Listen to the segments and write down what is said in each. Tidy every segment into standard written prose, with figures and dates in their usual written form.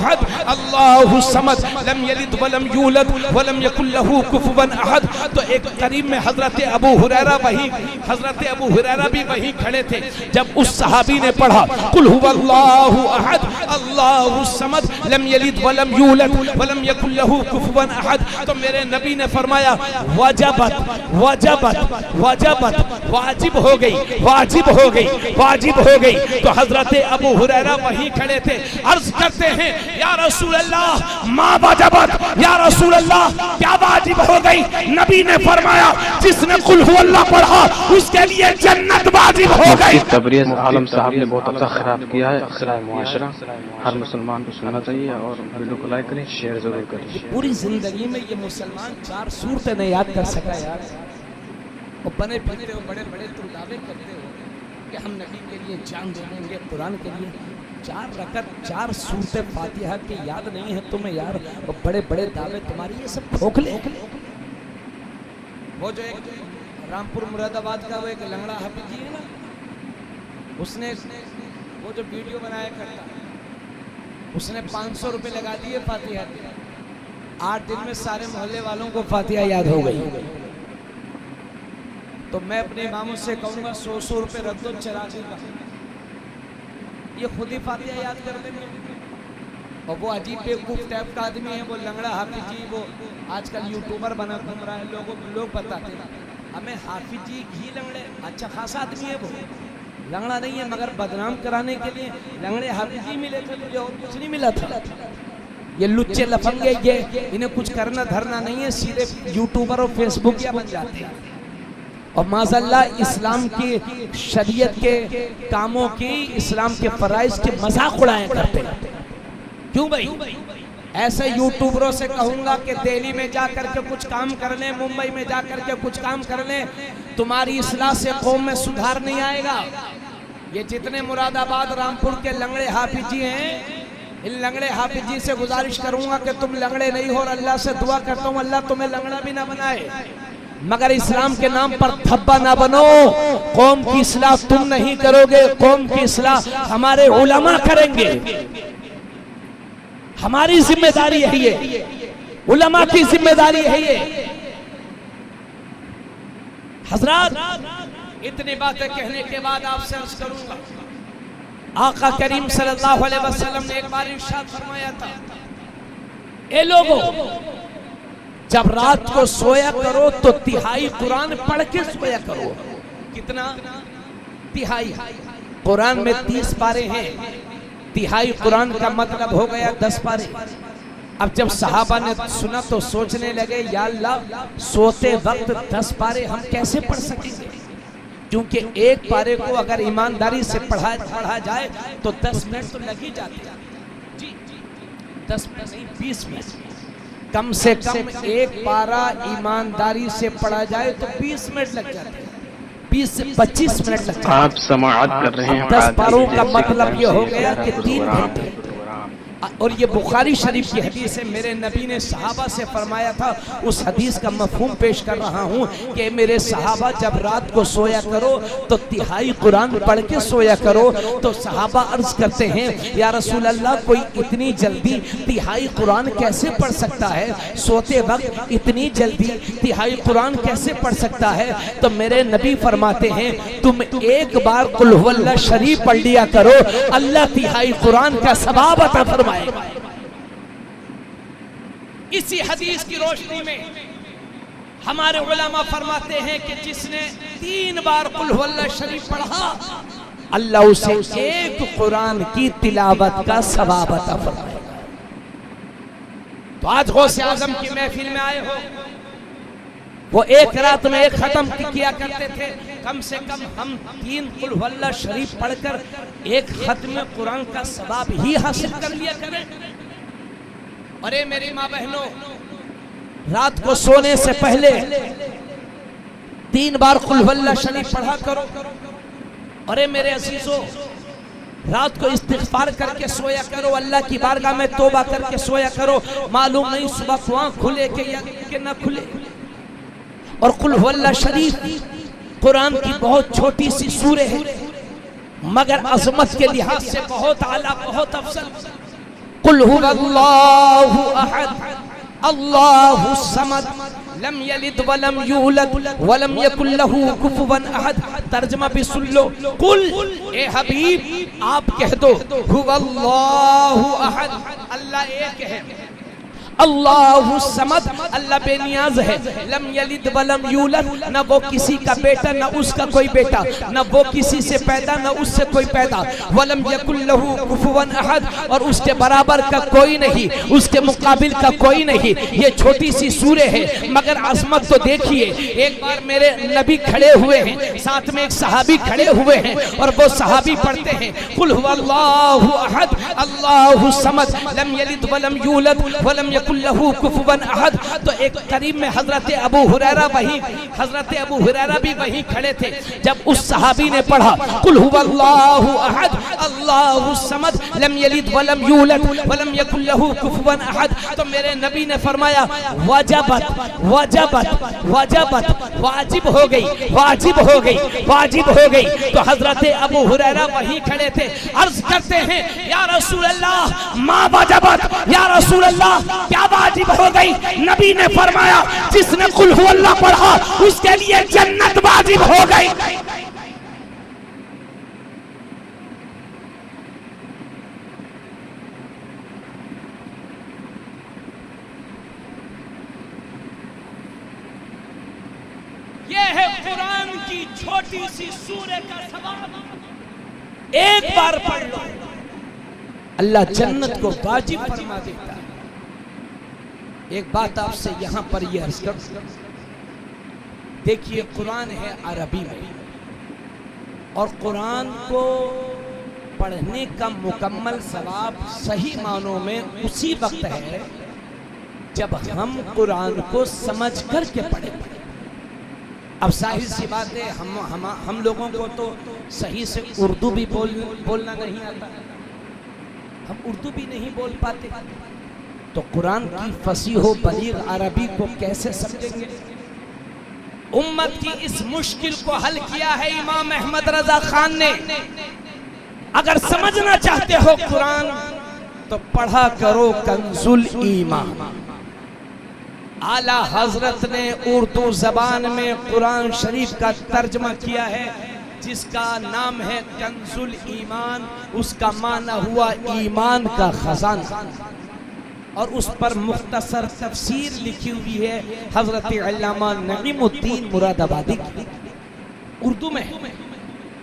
احد اللہ الصمد لم یلد ولم یولد ولم یکن لہ کفوا احد. تو ایک قریب میں حضرت ابو ہریرہ بھی وہی کھڑے تھے. جب اس صحابی نے پڑھا قل هو اللہ احد اللہ الصمد لم یلد ولم یولد ولم یکن لہ کفوا احد، تو میرے نبی نے فرمایا وجبت وجبت وجبت، واجب ہو گئی واجب ہو گئی واجب ہو گئی. تو حضرت ابو ہریرہ وہی کھڑے تھے، عرض کرتے ہیں یا رسول اللہ ما وجبت، یا رسول اللہ کیا واجب ہو گئی؟ نبی نے فرمایا جس نے قل هو اللہ پڑھا اس کے لیے جنت واجب ہو گئی. تبریز عالم صاحب نے بہت اچھا خطاب کیا ہے. اصلاح معاشرہ ہر مسلمان کو سننا چاہیے اور ویڈیو کو لائک کریں، شیئر ضرور کریں. پوری زندگی میں یہ مسلمان 4 صورتیں نہیں یاد کر سکا یار. وہ بنے پھرتے ہو، بڑے بڑے تم دعوے کرتے ہو کہ ہم نبی کے لیے جان دے دیں گے، قرآن کے لیے 4 رکعت 4 سورت فاتحہ کے یاد نہیں ہے تمہیں یار. وہ بڑے بڑے دعوے تمہاری یہ سب کھوکھلے. وہ جو ایک رامپور مراد آباد کا وہ ایک لنگڑا حافظ جی ہے نا، اس نے وہ جو ویڈیو بنایا کرتا، اس نے 500 روپے لگا دیے فاتحہ کے. 8 دن میں سارے محلے والوں کو فاتحہ یاد ہو گئی. تو میں اپنے اماموں سے کہوں گا 100 روپے رکھ دو چراغی کا، یہ خود ہی فاتحہ یاد کر دیں گے. اور وہ عجیب بیوقوف ٹائپ کا آدمی ہے وہ لنگڑا حافظ جی، وہ آج کل یوٹیوبر بنا گھوم رہا ہے. لوگ بتاتے ہیں ہمیں حافظ جی ہی لنگڑے، اچھا خاصا آدمی ہے، وہ لنگڑا نہیں ہے مگر بدنام کرانے کے لیے لنگڑے حافظ جی ملے تھے، مجھے اور کچھ نہیں ملا تھا. یہ لچے لفنگے یہ انہیں کچھ کرنا دھرنا نہیں ہے، سیدھے یوٹیوبر اور فیس بک یا بن جاتے ہیں اور معاذ اللہ اسلام کی شریعت کے کاموں کی، اسلام کے فرائض کے مذاق اڑایا کرتے ہیں. کیوں بھائی؟ ایسے یوٹیوبروں سے کہوں گا کہ دہلی میں جا کر کے کچھ کام کر لیں، ممبئی میں جا کر کے کچھ کام کر لیں، تمہاری اصلاح سے قوم میں سدھار نہیں آئے گا. یہ جتنے مراد آباد رامپور کے لنگڑے حافظ جی ہیں، ان لنگڑے حافظ جی سے گزارش کروں گا کہ تم لنگڑے نہیں ہو، اور اللہ سے دعا کرتا ہوں اللہ تمہیں لنگڑا بھی نہ بنائے، مگر اسلام کے نام پر تھبا نہ بنو. قوم کی اصلاح تم نہیں کرو گے، قوم کی اصلاح ہمارے علماء کریں گے. ہماری ذمہ داری ہے، یہ علماء کی ذمہ داری ہے. یہ حضرات اتنی باتیں کہنے کے بعد آپ سے عرض کروں گا، آقا کریم صلی اللہ علیہ وسلم نے ایک بار ارشاد فرمایا تھا، اے لوگوں جب رات کو سویا کرو تو تہائی قرآن پڑھ کے سویا کرو. کتنا؟ تہائی. قرآن میں 30 پارے ہیں، تہائی قرآن کا مطلب ہو گیا 10 پارے. اب جب صحابہ نے سنا تو سوچنے لگے یا اللہ سوتے وقت 10 پارے ہم کیسے پڑھ سکیں گے، کیونکہ ایک پارے کو اگر ایمانداری سے پڑھا جائے تو 10 منٹ تو لگ ہی جاتے ہیں. جی 10 منٹ نہیں 20 منٹ، کم سے کم ایک پارہ ایمانداری سے پڑھا جائے تو 20 منٹ لگ جاتے ہیں، 20 سے 25 منٹ لگ جاتے ہیں. آپ سماعت کر رہے ہیں 10 پاروں کا مطلب یہ ہو گیا کہ 3 گھنٹے. اور یہ بخاری شریف کی حدیث ہے، میرے نبی نے صحابہ سے فرمایا تھا، اس حدیث کا مفہوم پیش کر رہا ہوں کہ میرے صحابہ جب رات کو سویا کرو تو تہائی قرآن پڑھ کے سویا کرو. تو صحابہ عرض کرتے ہیں یا رسول اللہ کوئی اتنی جلدی تہائی قرآن کیسے پڑھ سکتا ہے، سوتے وقت اتنی جلدی تہائی قرآن کیسے پڑھ سکتا ہے؟ تو میرے نبی فرماتے ہیں تم ایک بار قل هو اللہ شریف پڑھ لیا کرو، اللہ تہائی قرآن کا ثواب عطا فرمائے. اسی حدیث کی روشنی میں ہمارے علماء فرماتے ہیں کہ جس نے 3 بار قل هو اللہ شریف پڑھا اللہ اسے ایک قرآن کی تلاوت کا ثواب عطا فرمائے گا. تو آج غوث اعظم کی محفل میں آئے ہو، وہ ایک رات میں ایک ختم کیا کرتے تھے، کم سے کم ہم 3 قل هو اللہ شریف پڑھ کر ایک ختم قرآن کا ثواب ہی حاصل کر لیا کریں. اور اے میری ماں بہنوں، رات کو سونے سے پہلے 3 بار قل هو اللہ شریف پڑھا کرو. اور اے میرے عزیزوں، رات کو استغفار کر کے سویا کرو، اللہ کی بارگاہ میں توبہ کر کے سویا کرو، معلوم نہیں صبح کو آنکھ کھلے کہ نہ کھلے. اور قل هو اللہ شریف قرآن کی بہت چھوٹی سی سورہ ہے مگر عظمت کے لحاظ سے بہت اعلیٰ، بہت افضل. قل هو اللہ احد اللہ الصمد لم یلد ولم یولد ولم یکن لہ کفوا احد. ترجمہ بھی سن لو. قل اے حبیب آپ کہہ دو هو اللہ احد اللہ ایک ہے. اللہ الصمد اللہ بے نیاز ہے. لم یلد ولم یولد نہ وہ کسی کا بیٹا نہ اس کا کوئی بیٹا, نہ وہ کسی سے پیدا نہ اس سے کوئی پیدا. ولم یکن لہ کفوا احد اور اس کے برابر کا کوئی نہیں, اس کے مقابل کا کوئی نہیں. یہ چھوٹی سی سورہ ہے مگر عظمت تو دیکھیے. ایک بار میرے نبی کھڑے ہوئے ہیں, ساتھ میں ایک صحابی کھڑے ہوئے ہیں اور وہ صحابی پڑھتے ہیں قل هو اللہ احد اللہ الصمد لم یلد ولم یولد ولم یکن لہو کفوا احد. تو ایک قریب میں حضرت ابو ہریرہ بھی وہیں کھڑے تھے. جب اس صحابی نے پڑھا قل هو اللہ احد اللہ الصمد لم یلد ولم یولد ولم یکن لہو کفوا احد, تو میرے نبی نے فرمایا وجبت وجبت وجبت, واجب ہو گئی واجب ہو گئی واجب ہو گئی. تو حضرت ابو ہریرہ وہیں کھڑے تھے, عرض کرتے ہیں یا رسول اللہ ما وجبت, یا رسول اللہ کیا واجب ہو گئی؟ نبی نے فرمایا جس نے قل ہو اللہ پڑھا اس کے لیے جنت واجب ہو گئی. یہ ہے قرآن کی چھوٹی سی سورہ کا ثواب. ایک بار پڑھ لو اللہ جنت کو واجب فرما دیتا ہے. ایک بات آپ سے یہاں پر یہ عرض کر, دیکھیے قرآن ہے عربی میں اور قرآن کو پڑھنے کا مکمل ثواب صحیح معنوں میں اسی وقت ہے جب ہم قرآن کو سمجھ کر کے پڑھیں. اب ظاہر سی بات ہے ہم لوگوں کو تو صحیح سے اردو بھی بولنا نہیں آتا, ہم اردو بھی نہیں بول پاتے, تو قرآن کی فصیح و بلیغ عربی کو کیسے سمجھیں گے؟ امت کی اس مشکل کو حل کیا ہے امام احمد رضا خان نے. اگر سمجھنا چاہتے ہو قرآن تو پڑھا کرو کنز الایمان. اعلیٰ حضرت نے اردو زبان میں قرآن شریف کا ترجمہ کیا ہے جس کا نام ہے کنز الایمان. اس کا معنی ہوا ایمان کا خزانہ, اور اس پر مختصر تفسیر لکھی ہوئی ہے حضرت علامہ نعیم الدین مراد آبادی کی اردو میں.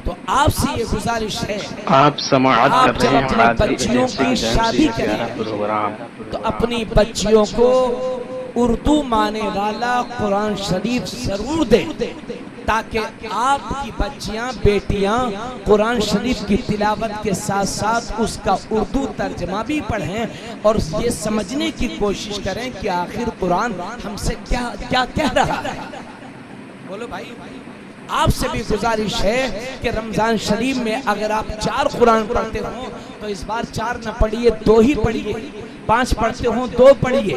تو آپ سے یہ گزارش ہے آپ سماعت کر رہے ہیں اپنے بچیوں کی شادی کریں تو اپنی بچیوں کو اردو معنی والا قرآن شریف ضرور دیں تاکہ آپ کی بچیاں بیٹیاں قرآن شریف کی تلاوت کے ساتھ ساتھ اس کا اردو ترجمہ بھی پڑھیں اور یہ سمجھنے کی کوشش کریں کہ آخر قرآن ہم سے کیا کہہ رہا ہے. بولو بھائی, آپ سے بھی گزارش ہے کہ رمضان شریف میں اگر آپ 4 قرآن پڑھتے ہوں تو اس بار 4 نہ پڑھیے 2 ہی پڑھیے, 5 پڑھتے ہوں 2 پڑھیے,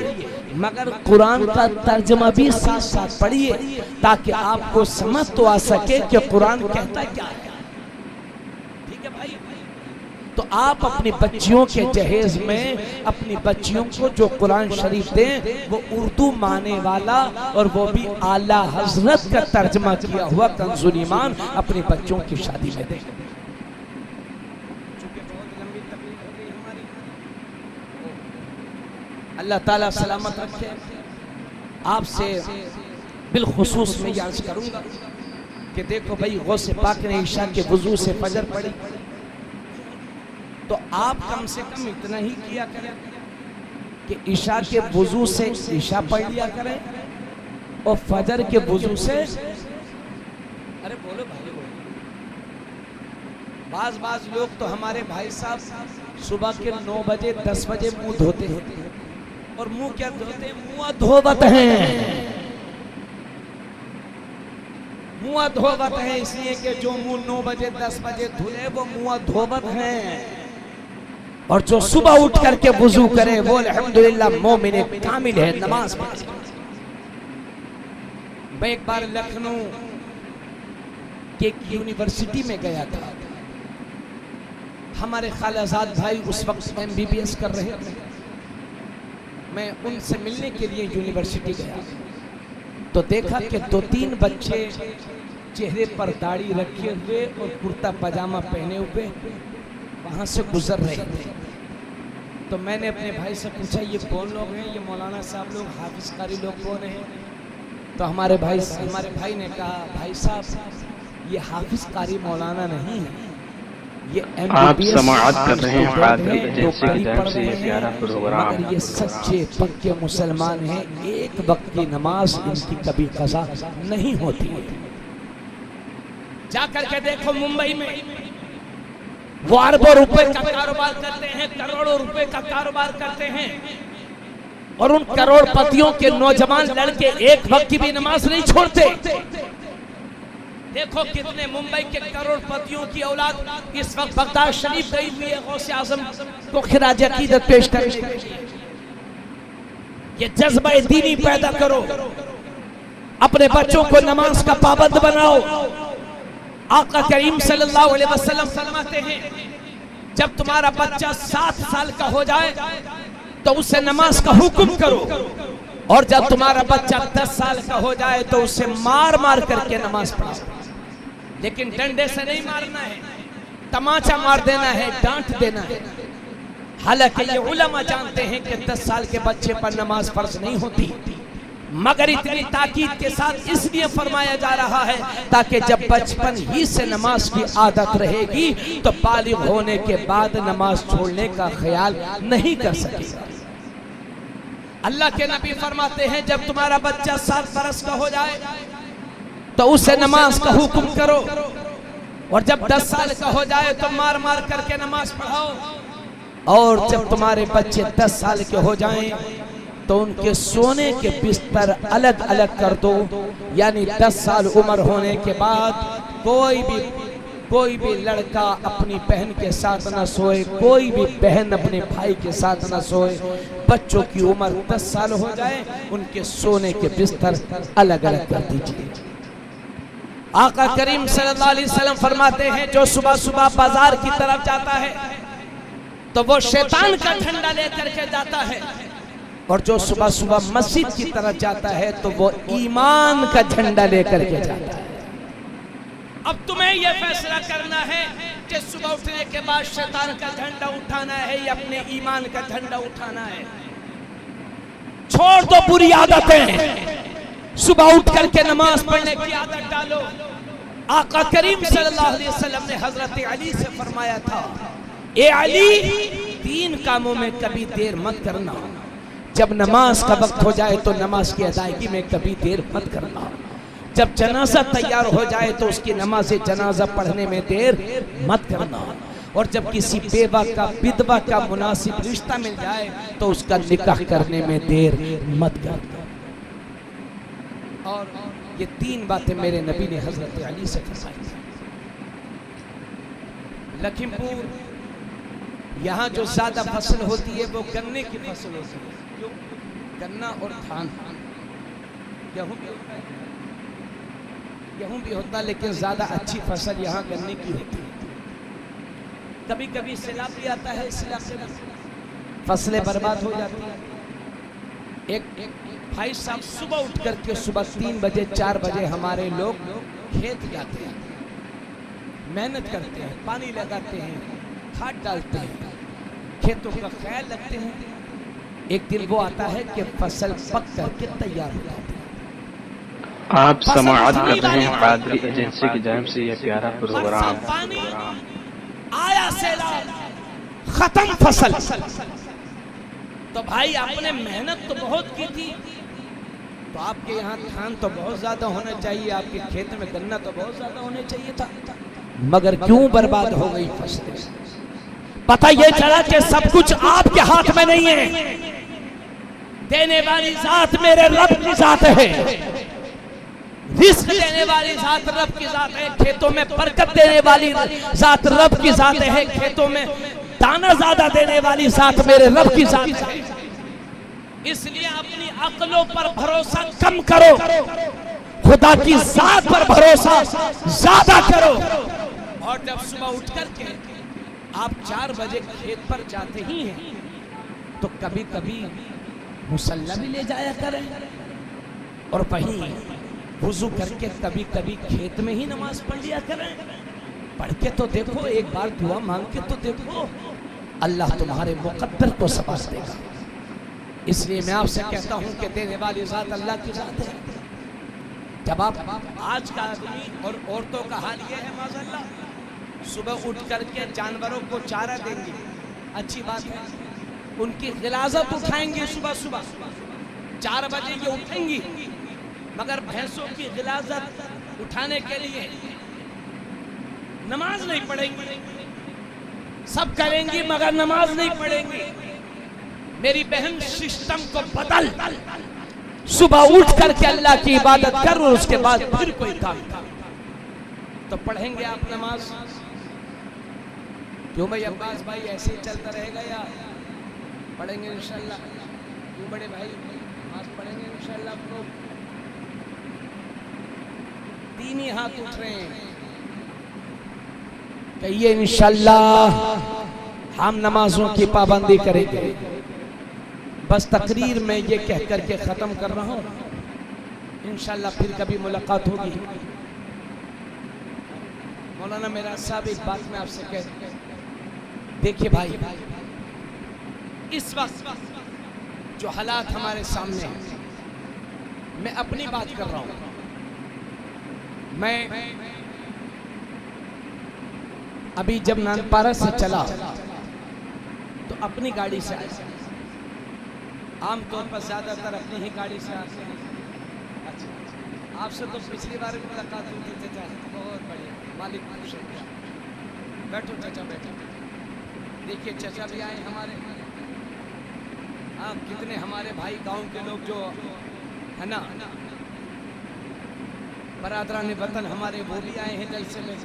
مگر قرآن کا ترجمہ بھی ساتھ ساتھ پڑھیے تاکہ آپ کو سمجھ تو آ سکے کہ قرآن کہتا کیا ہے. ٹھیک ہے بھائی؟ تو آپ اپنی بچیوں کے جہیز میں اپنی بچیوں کو جو قرآن شریف دیں وہ اردو معنی والا اور وہ بھی اعلیٰ حضرت کا ترجمہ کیا ہوا کنز الایمان اپنی بچوں کی شادی میں دیں. اللہ تعالیٰ سلامت رکھے. آپ سے بالخصوص میں یہ عرض کروں گا کہ دیکھو بھائی غوث پاک نے عشاء کے وضو سے فجر پڑھی تو آپ کم سے کم اتنا ہی کیا کریں کہ عشاء کے وضو سے عشاء پڑھ لیا کریں اور فجر کے وضو سے ارے بولو بھائی, بعض لوگ تو ہمارے بھائی صاحب صبح کے 9 بجے 10 بجے منہ دھوتے ہیں اور منہ کیا دھوتے ہیں, منہ دھوبت ہیں. منہ دھوبت ہیں اس لیے کہ جو منہ 9 بجے 10 بجے دھلے وہ منہ دھوبت ہیں, اور جو صبح اٹھ کر کے وضو کرے وہ الحمدللہ مومن کامل ہے, نماز پڑھے. میں ایک بار لکھنؤ کی ایک یونیورسٹی میں گیا تھا ہمارے خالازاد بھائی اس وقت MBBS کر رہے تھے. میں ان سے ملنے کے لیے یونیورسٹی گیا تو دیکھا کہ 2-3 بچے چہرے پر داڑھی رکھے ہوئے اور کرتا پاجامہ پہنے ہوئے وہاں سے گزر رہے تھے. تو میں نے اپنے بھائی سے پوچھا یہ کون لوگ ہیں؟ یہ مولانا صاحب لوگ، حافظ قاری لوگ کون ہیں؟ تو ہمارے بھائی نے کہا بھائی صاحب یہ حافظ قاری مولانا نہیں ہے، یہ آپ MBBS سماعت کر رہے ہیں قادری ہیں، ایجنسی کی جانب سے یہ ہیں، پیارا پروگرام. مگر یہ سچے پکے مسلمان ہیں. ایک وقت کی نماز ان کی کبھی قضا نہیں ہوتی. جا کر کے دیکھو ممبئی میں وہ اربوں روپے کا کاروبار کرتے ہیں، کروڑوں روپے کا کاروبار کرتے ہیں، اور ان کروڑ پتیوں کے نوجوان لڑکے ایک وقت کی بھی نماز نہیں چھوڑتے. دیکھو کتنے ممبئی کے کروڑ پتیوں کی اولاد اس وقت بغداد شریف گئی ہوئی ہے غوث اعظم کو خراج عقیدت پیش کرنے کے لیے. یہ جذبہ دینی پیدا کرو، اپنے بچوں کو نماز کا پابند بناؤ. آقا کریم صلی اللہ علیہ وسلم فرماتے ہیں جب تمہارا بچہ 7 سال کا ہو جائے تو اسے نماز کا حکم کرو، اور جب تمہارا بچہ 10 سال کا ہو جائے تو اسے مار مار کر کے نماز پڑھاؤ. لیکن ڈنڈے سے نہیں مارنا ہے، تماچا مار دینا ہے، ڈانٹ دینا ہے. حالانکہ یہ علماء جانتے ہیں کہ 10 سال کے بچے پر نماز فرض نہیں ہوتی، مگر اتنی تاکید کے ساتھ اس لیے فرمایا جا رہا ہے تاکہ جب بچپن ہی سے نماز کی عادت رہے گی تو بالغ ہونے کے بعد نماز چھوڑنے کا خیال نہیں کر سکے گا. اللہ کے نبی فرماتے ہیں جب تمہارا بچہ 7 برس کا ہو جائے تو اسے نماز کا حکم کرو، اور جب 10 سال کا ہو جائے تو مار مار کر کے نماز پڑھاؤ، اور جب تمہارے بچے 10 سال کے ہو جائیں تو ان کے سونے کے بستر الگ الگ کر دو. یعنی 10 سال عمر ہونے کے بعد کوئی بھی لڑکا اپنی بہن کے ساتھ نہ سوئے، کوئی بھی بہن اپنے بھائی کے ساتھ نہ سوئے. بچوں کی عمر 10 سال ہو جائے ان کے سونے کے بستر الگ الگ کر دیجئے. آقا کریم صلی اللہ علیہ وسلم فرماتے ہیں جو صبح صبح بازار کی طرف جاتا ہے تو وہ شیطان کا جھنڈا لے کر کے جاتا ہے، اور جو صبح صبح مسجد کی طرف جاتا ہے تو وہ ایمان کا جھنڈا لے کر کے جاتا ہے. اب تمہیں یہ فیصلہ کرنا ہے کہ صبح اٹھنے کے بعد شیطان کا جھنڈا اٹھانا ہے یا اپنے ایمان کا جھنڈا اٹھانا ہے. چھوڑ دو بری عادتیں، صبح اٹھ کر کے نماز پڑھنے کی عادت ڈالو. آقا کریم صلی اللہ علیہ وسلم نے حضرت علی سے فرمایا تھا اے علی 3 کاموں میں کبھی دیر مت کرنا. جب نماز کا وقت ہو جائے تو نماز کی ادائیگی میں کبھی دیر مت کرنا. جب جنازہ تیار ہو جائے تو اس کی نماز جنازہ پڑھنے میں دیر مت کرنا. اور جب کسی بیوہ کا بدوہ کا مناسب رشتہ مل جائے تو اس کا نکاح کرنے میں دیر مت کرنا. اور یہ 3 باتیں میرے نبی نے حضرت علی سے فرمائی تھی. لکھیم پور یہاں جو زیادہ فصل ہوتی ہے وہ گنے کی فصل ہوتی ہے. گنا اور دھان، گیہوں بھی ہوتا لیکن زیادہ اچھی فصل یہاں گنے کی ہوتی ہے. کبھی کبھی سیلاب بھی آتا ہے اس علاقے میں، فصلیں برباد ہو جاتی ہیں. ایک بھائی صاحب صبح اٹھ کر کے صبح 3 بجے 4 بجے ہمارے لوگ کھیت جاتے ہیں، محنت کرتے ہیں، پانی لگاتے ہیں، کھاد ڈالتے ہیں، کھیتوں کا خیال رکھتے ہیں. ایک دن وہ آتا ہے کہ فصل پک کر کے تیار ہو جاتی ہے. آپ سماعت کر رہے ہیں قادری ایجنسی کی جانب سے یہ پیارا پروگرام. پانی آیا سیلاب، ختم فصل. تو بھائی آپ نے محنت تو بہت کی تھی، تو آپ کے یہاں دھان تو بہت زیادہ ہونا چاہیے، آپ کے کھیت میں گنا تو بہت زیادہ ہونا چاہیے تھا، مگر کیوں برباد ہو گئی فصلیں؟ پتہ یہ چلا کہ سب کچھ آپ کے ہاتھ میں نہیں ہے. دینے والی ذات میرے رب کی ذات ہے، رزق دینے والی ذات رب کی ذات ہے، کھیتوں میں برکت دینے والی ذات رب کی ذات ہے، کھیتوں میں دانا زیادہ دینے والی ذات میرے رب کی ذات ہے. اس لیے اپنی عقلوں پر بھروسہ کم کرو، خدا کی ذات پر بھروسہ زیادہ کرو. اور جب صبح اٹھ کر کے آپ 4 بجے کھیت پر جاتے ہی ہیں تو کبھی کبھی مصلی بھی لے جایا کریں اور وہیں وضو کر کے کبھی کبھی کھیت میں ہی نماز پڑھ لیا کریں. پڑھ کے تو دیکھو، ایک بار دعا مانگ کے تو دیکھو، اللہ تمہارے مقدر کو سباس دے گا. اس لیے میں آپ سے کہتا ہوں کہ دینے والی ذات اللہ کی ذات ہے. جب آپ آج کا آدمی اور عورتوں کا حال یہ ہے ماشاءاللہ، صبح اٹھ کر کے جانوروں کو چارہ دیں گے، اچھی بات ہے، ان کی غلاظت اٹھائیں گے صبح صبح 4 بجے یہ اٹھیں گی، مگر بھینسوں کی غلاظت اٹھانے کے لیے نماز نہیں پڑھیں گی. سب کریں گی مگر نماز نہیں پڑھیں گی. میری بہن سسٹم کو بدل، صبح اٹھ کر کے اللہ کی عبادت کر اور اس کے بعد پھر کوئی کام کر. تو پڑھیں گے آپ نماز؟ کیوں بھائی عباس بھائی ایسے ہی چلتا رہے گا یا پڑھیں گے انشاءاللہ؟ کیوں بڑے بھائی نماز پڑھیں گے انشاءاللہ؟ آپ لوگ تین ہی ہاتھ اٹھ رہے ہیں. کہیے انشاءاللہ ہم نمازوں کی پابندی کریں گے. بس تقریر میں یہ کہہ کر کے ختم کر رہا ہوں، انشاءاللہ پھر کبھی ملاقات ہوگی. مولانا میرا صاحب ایک بات میں آپ سے کہتا ہوں، دیکھیے بھائی، اس وقت جو حالات ہمارے سامنے ہیں، میں اپنی بات کر رہا ہوں. میں ابھی جب نانپارہ سے چلا تو اپنی گاڑی سے آیا. عام طور پر زیادہ تر اپنی ہی گاڑی سے آتے ہیں. اچھا، آپ سے تو پچھلی بار بھی ملاقات ہوئی تھی چچا. بہت بڑھیا، مالک خوش ہے. بیٹھو چچا بیٹھو. دیکھیے چچا بھی آئے ہمارے. ہاں، کتنے ہمارے بھائی گاؤں کے لوگ جو ہے نا برادران وطن ہمارے، وہ بھی آئے ہیں جلسے میں.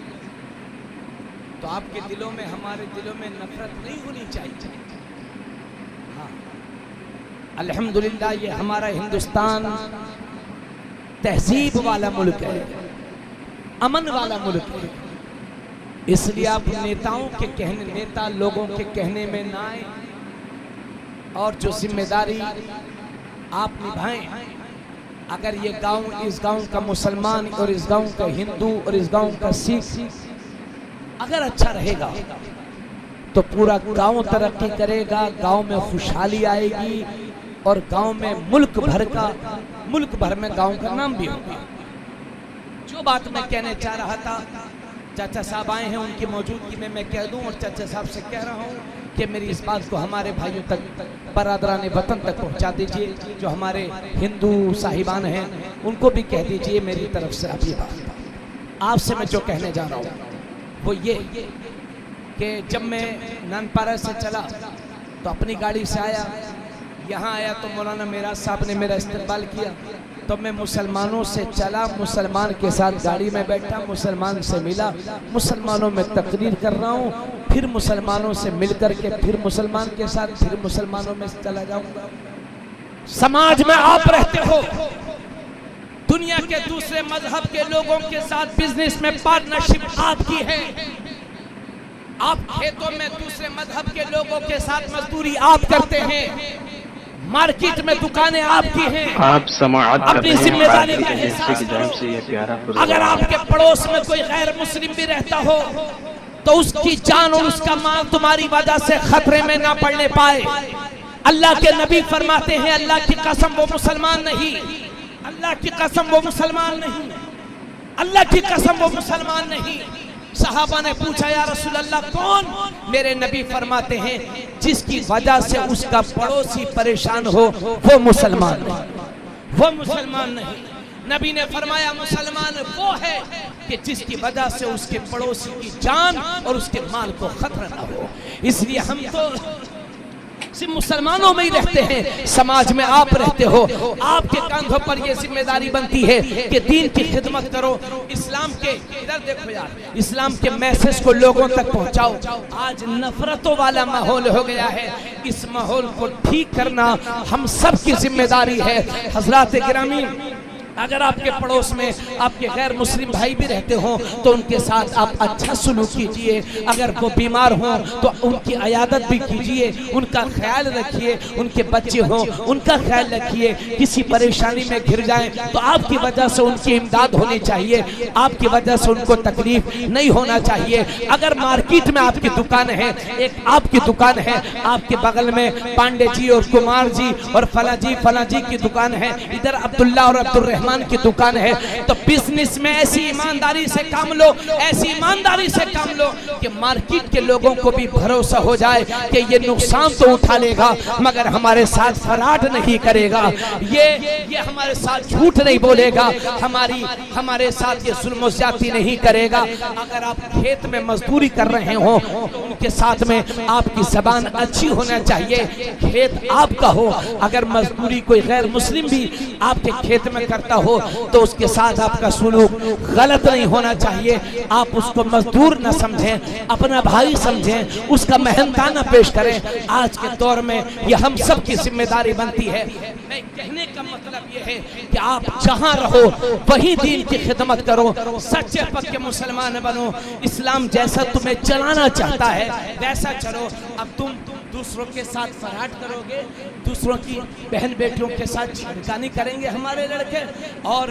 تو آپ کے دلوں میں، ہمارے دلوں میں نفرت نہیں ہونی چاہیے. ہاں الحمدللہ یہ ہمارا ہندوستان تہذیب والا ملک ہے، امن والا ملک ہے. اس لیے آپ نیتاؤں کے کہنے، نیتا لوگوں کے کہنے میں نہ آئیں، اور جو ذمہ داری آپ نبھائیں. اگر یہ گاؤں، اس گاؤں کا مسلمان اور اس گاؤں کا ہندو اور اس گاؤں کا سکھ اگر اچھا رہے گا تو پورا گاؤں ترقی کرے گا، گاؤں میں خوشحالی آئے گی، اور گاؤں میں ملک بھر میں گاؤں کا نام بھی ہوگا. جو بات میں کہنے چاہ رہا تھا، چاچا صاحب آئے ہیں، ان کی موجودگی میں میں کہہ دوں، اور چاچا صاحب سے کہہ رہا ہوں کہ میری اس بات کو ہمارے بھائیوں تک، برادران وطن تک پہنچا دیجئے. جو ہمارے ہندو صاحبان ہیں ان کو بھی کہہ دیجئے میری طرف سے. اب یہ بات آپ سے میں جو کہنے جا رہا ہوں وہ یہ کہ جب میں نانپارہ سے چلا تو اپنی گاڑی سے آیا، یہاں آیا تو مولانا میرا صاحب نے میرا استقبال کیا. تو میں مسلمانوں سے چلا، مسلمان کے ساتھ گاڑی میں بیٹھا، مسلمان سے ملا، مسلمانوں میں تقریر کر رہا ہوں، پھر مسلمانوں سے مل کر کے پھر مسلمان کے ساتھ، پھر مسلمانوں میں چلا جاؤں گا. سماج میں آپ رہتے ہو، دنیا کے دوسرے مذہب کے لوگوں کے ساتھ بزنس میں پارٹنرشپ آپ کی ہے. آپ کھیتوں میں دوسرے مذہب کے لوگوں کے ساتھ مزدوری آپ کرتے ہیں، مارکیٹ میں دکانیں آپ کی ہیں. آپ سماعت اپنی ذمہ داری کا احساس کرو. اگر آپ کے پڑوس میں کوئی غیر مسلم بھی رہتا ہو تو اس کی جان اور اس کا مال تمہاری وجہ سے خطرے میں نہ پڑنے پائے. اللہ کے نبی فرماتے ہیں، اللہ کی قسم وہ مسلمان نہیں، اللہ کی قسم وہ مسلمان نہیں، اللہ کی قسم وہ مسلمان نہیں. صحابہ نے پوچھا یا رسول اللہ کون؟ میرے نبی فرماتے ہیں جس کی وجہ سے اس کا پڑوسی پریشان ہو وہ مسلمان نہیں، وہ مسلمان نہیں. نبی نے فرمایا مسلمان وہ ہے کہ جس کی وجہ سے اس کے پڑوسی کی جان اور اس کے مال کو خطرہ نہ ہو. اس لیے ہم تو صرف مسلمانوں میں ہی رہتے ہیں، سماج میں آپ رہتے ہو، آپ کے کاندھوں پر یہ ذمہ داری بنتی ہے کہ دین کی خدمت کرو، اسلام کے، ادھر دیکھو یار، اسلام کے میسج کو لوگوں تک پہنچاؤ. آج نفرتوں والا ماحول ہو گیا ہے، اس ماحول کو ٹھیک کرنا ہم سب کی ذمہ داری ہے. حضرات گرامی، اگر آپ کے پڑوس میں آپ کے غیر مسلم بھائی بھی رہتے ہوں تو ان کے ساتھ آپ اچھا سلوک کیجئے. اگر وہ بیمار ہوں تو ان کی عیادت بھی کیجئے, ان کا خیال رکھیے. ان کے بچے ہوں ان کا خیال رکھیے. کسی پریشانی میں گھر جائیں تو آپ کی وجہ سے ان کی امداد ہونی چاہیے, آپ کی وجہ سے ان کو تکلیف نہیں ہونا چاہیے. اگر مارکیٹ میں آپ کی دکان ہے, ایک آپ کی دکان ہے, آپ کے بغل میں پانڈے جی اور کمار جی اور فلاں جی کی دکان ہے, ادھر عبداللہ اور عبد الرحمن کی دکان ہے, تو بزنس میں ایسی ایمانداری سے کام لو, ایسی ایمانداری سے کام لو کہ مارکیٹ کے لوگوں کو بھی بھروسہ ہو جائے کہ یہ نقصان تو اٹھا لے گا مگر ہمارے ساتھ فراڈ نہیں کرے گا, یہ ہمارے ساتھ جھوٹ نہیں بولے گا, ہمارے ساتھ یہ ظلم و زیادتی نہیں کرے گا. اگر آپ کھیت میں مزدوری کر رہے ہوں تو ان کے ساتھ میں آپ کی زبان اچھی ہونا چاہیے, کھیت آپ کا ہو. اگر مزدوری کوئی غیر مسلم بھی آپ کے کھیت میں کرتا ہو تو اس کے ساتھ آپ کا سلوک غلط نہیں ہونا چاہیے. آپ اس کو مزدور نہ سمجھیں, اپنا بھائی سمجھیں, اس کا محنتانہ پیش کریں. آج کے دور میں یہ ہم سب کی ذمہ داری بنتی ہے. میں کہنے کا مطلب یہ ہے کہ آپ جہاں رہو وہی دین کی خدمت کرو, سچے پکے مسلمان بنو. اسلام جیسا تمہیں چلانا چاہتا ہے ویسا چلو. اب تم دوسروں کے ساتھ فراڈ کرو گے, دوسروں کی بہن بیٹیوں کے ساتھ چھڑکانی کریں گے ہمارے لڑکے, اور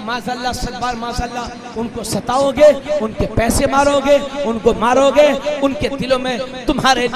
معاذاللہ صدبار معاذاللہ ان کو ستاؤ گے, ان کے پیسے مارو گے, ان کو مارو گے, ان کے دلوں میں تمہارے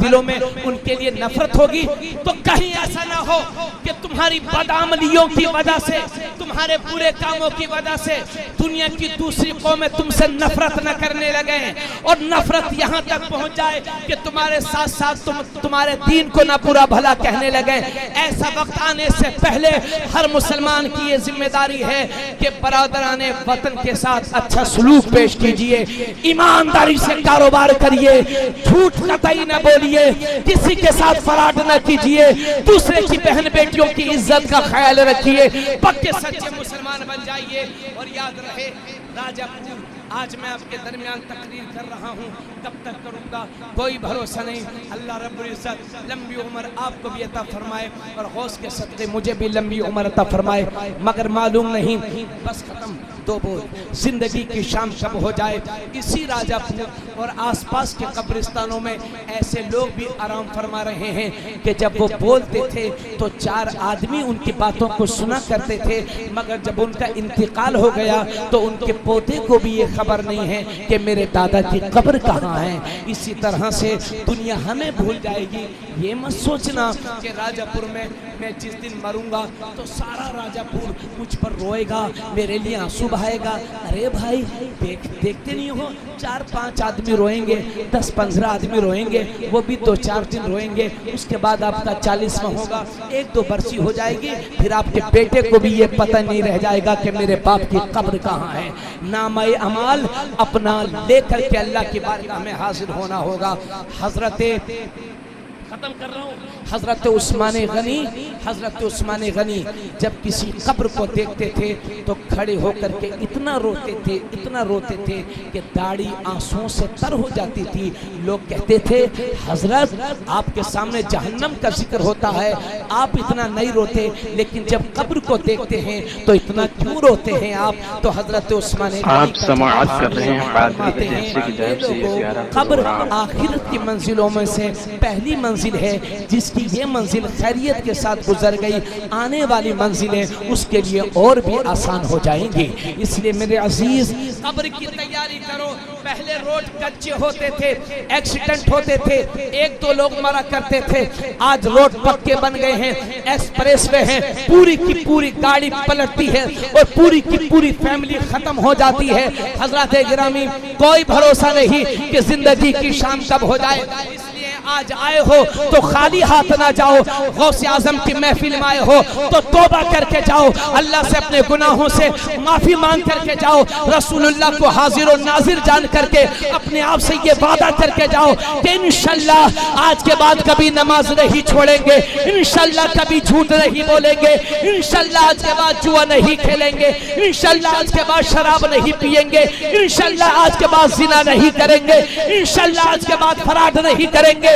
دلوں میں ان کے لیے نفرت ہوگی. تو کہیں ایسا نہ ہو کہ تمہاری بدعملیوں کی وجہ سے, تمہارے برے کاموں کی وجہ سے دنیا کی دوسری قومیں تم سے نفرت نہ کرنے لگے, اور نفرت یہاں تک پہنچ جائے کہ تمہارے ساتھ ساتھ تمہارے دین کو نہ برا بھلا کہنے لگے. ایسا وقت آنے سے پہلے ہر مسلمان کی یہ ذمہ داری ہے کہ برادران وطن کے ساتھ اچھا سلوک پیش کیجئے, ایمانداری سے کاروبار کریے, جھوٹ قطعی نہ بولیے, کسی کے ساتھ فراڈ نہ کیجئے, دوسرے کی بہن بیٹیوں کی عزت کا خیال رکھیے, پکے سچے مسلمان بن جائیے. اور یاد رہے راجہ پور, آج میں آپ کے درمیان تقریر کر رہا ہوں, کب تک کروں گا کوئی بھروسہ نہیں. اللہ رب العزت لمبی عمر آپ کو بھی عطا فرمائے اور غوث کے صدقے مجھے بھی لمبی عمر عطا فرمائے. مگر معلوم نہیں بس ختم دو بول زندگی کی شام کب ہو جائے. اسی راجہ پور اور آس پاس کے قبرستانوں میں ایسے لوگ بھی آرام فرما رہے ہیں کہ جب وہ بولتے تھے تو 4 آدمی ان کی باتوں کو سنا کرتے تھے, مگر جب ان کا انتقال ہو گیا تو ان کے پوتے کو بھی یہ خبر نہیں ہے کہ میرے دادا کی قبر کہاں ہے. اسی طرح سے دنیا ہمیں بھول جائے گی. یہ مت سوچنا کہ راجہ پور میں جس دن مروں گا تو سارا راجہ پور مجھ پر روئے گا, میرے لیے آنسو بہائے گا. ارے بھائی دیکھتے نہیں ہو 4-5 آدمی روئیں گے, 10-15 آدمی روئیں گے, وہ بھی 2-4 دن روئیں گے. اس کے بعد آپ کا 40واں ہوگا, 1-2 برسی ہو جائے گی, پھر آپ کے بیٹے کو بھی یہ پتہ نہیں رہ جائے گا کہ میرے باپ کی قبر کہاں ہے. نامہ اعمال اپنا لے کر کے اللہ کی بارگاہ میں حاضر ہونا ہوگا. ختم کر رہا ہوں. حضرت عثمان غنی جب کسی قبر کو دیکھتے تھے تو کھڑے ہو کر کے اتنا روتے تھے کہ داڑھی آنسوؤں سے تر ہو جاتی تھی. لوگ کہتے تھے حضرت آپ کے سامنے جہنم کا ذکر ہوتا ہے, آپ اتنا نہیں روتے, لیکن جب قبر کو دیکھتے ہیں تو اتنا کیوں روتے ہیں آپ. تو حضرت عثمان آپ سماعت کر رہے ہیں. قبر آخرت کی منزلوں میں سے پہلی منزل ہے, جس کی یہ منزل خیریت کے ساتھ گزر گئی, آنے والی منزلیں اس کے لیے اور بھی آسان ہو جائیں گی. اس لیے میرے عزیز قبر کی تیاری کرو. پہلے روڈ کچے ہوتے تھے, ایکسیڈنٹ ہوتے تھے, 1-2 لوگ مرا کرتے تھے. آج روڈ پکے بن گئے ہیں, ایکسپریس وے ہیں, پوری کی پوری گاڑی پلٹتی ہے اور پوری کی پوری فیملی ختم ہو جاتی ہے. حضرات گرامی, کوئی بھروسہ نہیں کہ زندگی کی شام کب ہو جائے. آج آئے ہو تو خالی ہاتھ نہ جاؤ, غوث اعظم کی محفل میں آئے ہو تو توبہ کر کے جاؤ, اللہ سے اپنے گناہوں سے معافی مانگ کر کے جاؤ, رسول اللہ کو حاضر و ناظر جان کر کے اپنے آپ سے یہ وعدہ کر کے جاؤ کہ انشاءاللہ آج کے بعد کبھی نماز نہیں چھوڑیں گے, انشاءاللہ کبھی جھوٹ نہیں بولیں گے, انشاءاللہ آج کے بعد جوا نہیں کھیلیں گے, انشاءاللہ آج کے بعد شراب نہیں پیئیں گے, انشاءاللہ آج کے بعد زنا نہیں کریں گے, انشاءاللہ آج کے بعد فراڈ نہیں کریں گے,